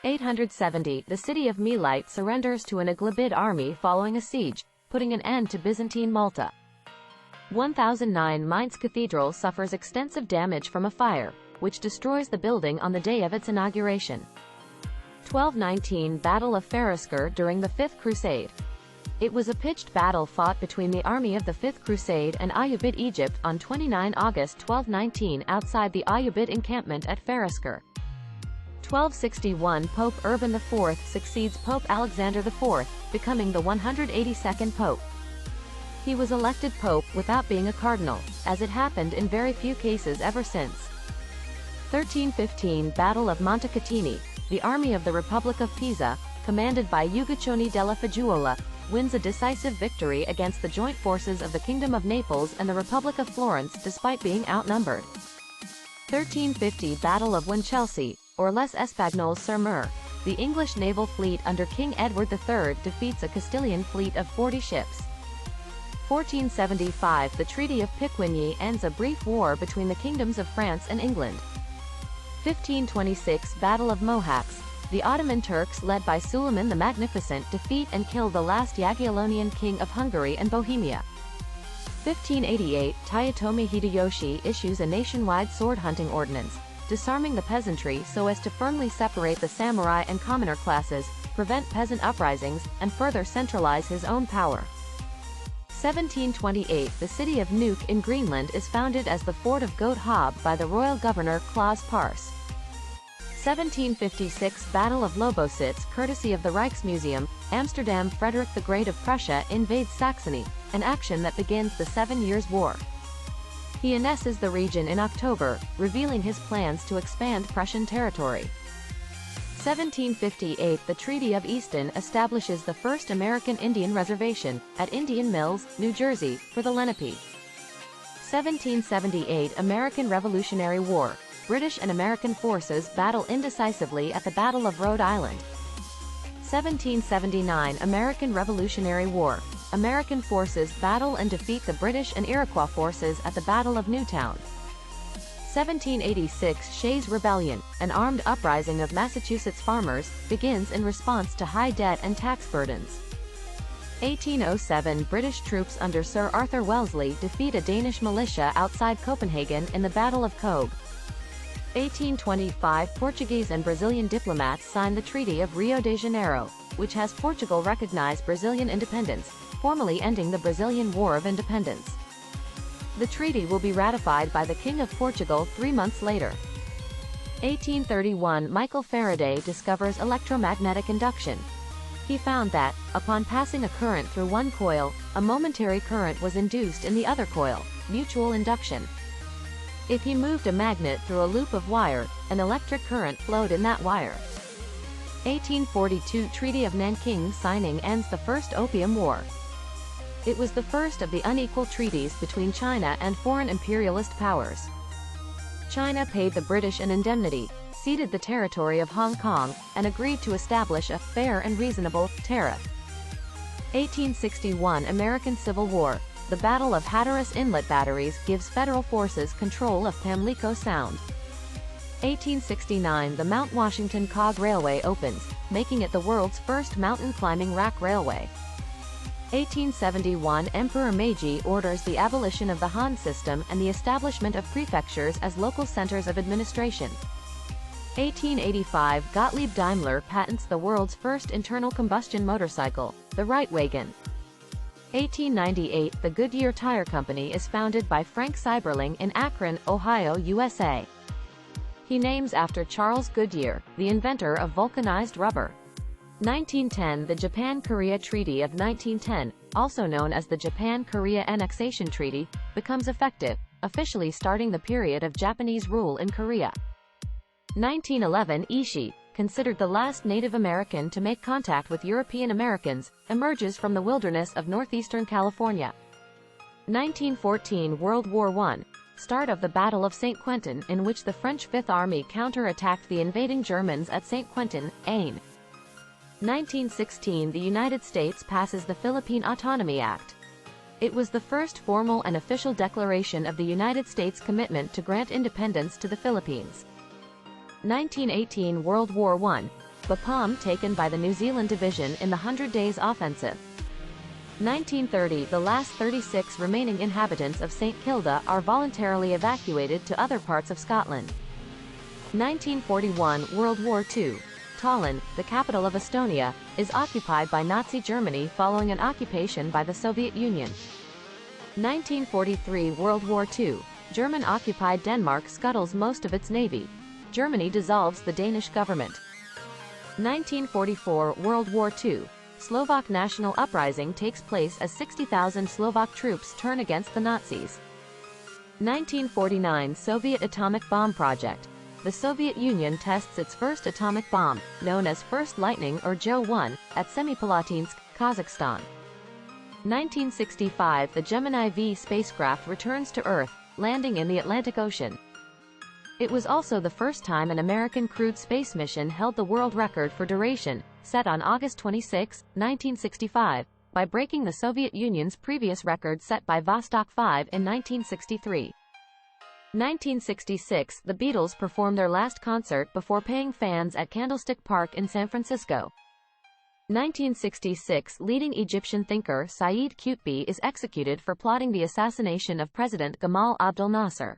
870, the city of Melite surrenders to an Aghlabid army following a siege, putting an end to Byzantine Malta. 1009, Mainz Cathedral suffers extensive damage from a fire, which destroys the building on the day of its inauguration. 1219, Battle of Frederick during the Fifth Crusade. It was a pitched battle fought between the army of the Fifth Crusade and Ayyubid Egypt on 29 August 1219 outside the Ayyubid encampment at Frederick. 1261, Pope Urban IV succeeds Pope Alexander IV, becoming the 182nd Pope. He was elected Pope without being a cardinal, as it happened in very few cases ever since. 1315, Battle of Montecatini. The army of the Republic of Pisa, commanded by Uguccione della Fagiuola, wins a decisive victory against the joint forces of the Kingdom of Naples and the Republic of Florence despite being outnumbered. 1350, Battle of Winchelsea, or Les Espagnols-sur-Mer. The English naval fleet under King Edward III defeats a Castilian fleet of 40 ships. 1475, the Treaty of Picquigny ends a brief war between the kingdoms of France and England. 1526, Battle of Mohacs. The Ottoman Turks led by Suleiman the Magnificent defeat and kill the last Jagiellonian king of Hungary and Bohemia. 1588, Toyotomi Hideyoshi issues a nationwide sword-hunting ordinance, disarming the peasantry so as to firmly separate the samurai and commoner classes, prevent peasant uprisings, and further centralize his own power. 1728, the city of Nuuk in Greenland is founded as the fort of Godt-Haab by the royal governor Claus Paarss. 1756, Battle of Lobositz Courtesy of the Rijksmuseum, Amsterdam. Frederick the Great of Prussia invades Saxony, an action that begins the 7 Years' War. He annexes the region in October, revealing his plans to expand Prussian territory. 1758, the Treaty of Easton establishes the first American Indian reservation, at Indian Mills, New Jersey, for the Lenape. 1778, American Revolutionary War. British and American forces battle indecisively at the Battle of Rhode Island. 1779, American Revolutionary War. American forces battle and defeat the British and Iroquois forces at the Battle of Newtown. 1786, Shays Rebellion, an armed uprising of Massachusetts farmers, begins in response to high debt and tax burdens. 1807, British troops under Sir Arthur Wellesley defeat a Danish militia outside Copenhagen in the Battle of Kobe. 1825, Portuguese and Brazilian diplomats sign the Treaty of Rio de Janeiro, which has Portugal recognize Brazilian independence, formally ending the Brazilian War of Independence. The treaty will be ratified by the King of Portugal 3 months later. 1831, Michael Faraday discovers electromagnetic induction. He found that, upon passing a current through one coil, a momentary current was induced in the other coil, mutual induction. If he moved a magnet through a loop of wire, an electric current flowed in that wire. 1842, Treaty of Nanking signing ends the First Opium War. It was the first of the unequal treaties between China and foreign imperialist powers. China paid the British an indemnity, ceded the territory of Hong Kong, and agreed to establish a fair and reasonable tariff. 1861, American Civil War. The Battle of Hatteras Inlet Batteries gives federal forces control of Pamlico Sound. 1869, the Mount Washington Cog Railway opens, making it the world's first mountain climbing rack railway. 1871, Emperor Meiji orders the abolition of the Han system and the establishment of prefectures as local centers of administration. 1885, Gottlieb Daimler patents the world's first internal combustion motorcycle, the Reitwagen. 1898, the Goodyear Tire Company is founded by Frank Seiberling in Akron, Ohio, USA. He names after Charles Goodyear, the inventor of vulcanized rubber. 1910, the Japan-Korea Treaty of 1910, also known as the Japan-Korea Annexation Treaty, becomes effective, officially starting the period of Japanese rule in Korea. 1911, Ishii, considered the last Native American to make contact with European Americans, emerges from the wilderness of northeastern California. 1914, World War I. Start of the Battle of St. Quentin, in which the French Fifth Army counter-attacked the invading Germans at St. Quentin, Aisne. 1916, the United States passes the Philippine Autonomy Act. It was the first formal and official declaration of the United States' commitment to grant independence to the Philippines. 1918, World War I. Bapaume taken by the New Zealand Division in the Hundred Days Offensive. 1930 The last 36 remaining inhabitants of St. Kilda are voluntarily evacuated to other parts of Scotland. 1941 World War II. Tallinn, the capital of Estonia, is occupied by Nazi Germany following an occupation by the Soviet Union. 1943 World War II. German-occupied Denmark scuttles most of its navy. Germany dissolves the Danish government. 1944 World War II. Slovak national uprising takes place as 60,000 Slovak troops turn against the Nazis. 1949 Soviet atomic bomb project. The Soviet Union tests its first atomic bomb, known as First Lightning or Jo-1, at Semipalatinsk, Kazakhstan. 1965 The Gemini V spacecraft returns to Earth, landing in the Atlantic Ocean. It was also the first time an American crewed space mission held the world record for duration, set on August 26, 1965, by breaking the Soviet Union's previous record set by Vostok 5 in 1963. 1966 The Beatles performed their last concert before paying fans at Candlestick Park in San Francisco. 1966 Leading Egyptian thinker Said Qutb is executed for plotting the assassination of President Gamal Abdel Nasser.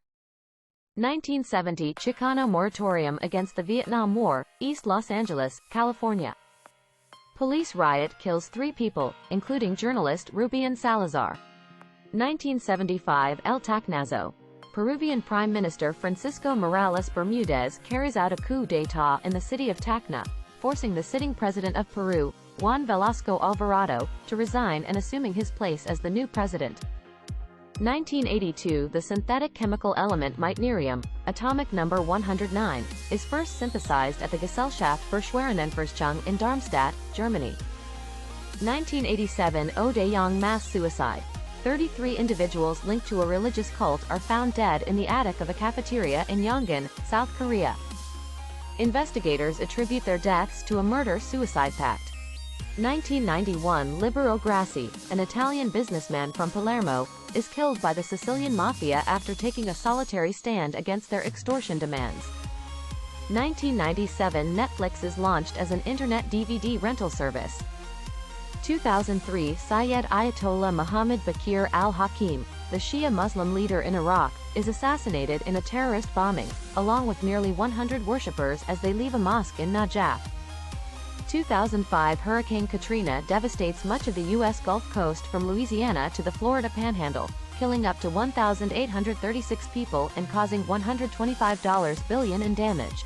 1970 Chicano moratorium against the Vietnam War, East Los Angeles, California. Police riot kills 3 people, including journalist Rubian Salazar. 1975 El Tacnazo. Peruvian Prime Minister Francisco Morales Bermudez carries out a coup d'état in the city of Tacna, forcing the sitting president of Peru, Juan Velasco Alvarado, to resign and assuming his place as the new president. 1982 The synthetic chemical element meitnerium, atomic number 109, is first synthesized at the Gesellschaft für Schwerenenforschung in Darmstadt, Germany. 1987 Oh Dae-young mass suicide. 33 individuals linked to a religious cult are found dead in the attic of a cafeteria in Yongin, South Korea. Investigators attribute their deaths to a murder-suicide pact. 1991 Libero Grassi, an Italian businessman from Palermo, is killed by the Sicilian mafia after taking a solitary stand against their extortion demands. 1997 Netflix is launched as an internet DVD rental service. 2003 Syed Ayatollah Muhammad Bakir al-Hakim, the Shia Muslim leader in Iraq, is assassinated in a terrorist bombing, along with nearly 100 worshippers as they leave a mosque in Najaf. 2005 Hurricane Katrina devastates much of the U.S. Gulf Coast from Louisiana to the Florida Panhandle, killing up to 1,836 people and causing $125 billion in damage.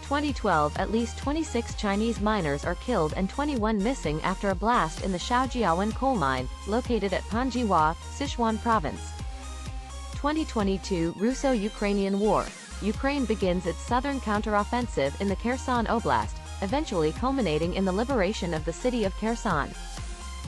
2012 At least 26 Chinese miners are killed and 21 missing after a blast in the Shaojiawan coal mine, located at Panjiwa, Sichuan Province. 2022 Russo-Ukrainian War. Ukraine begins its southern counteroffensive in the Kherson Oblast, eventually culminating in the liberation of the city of Kherson.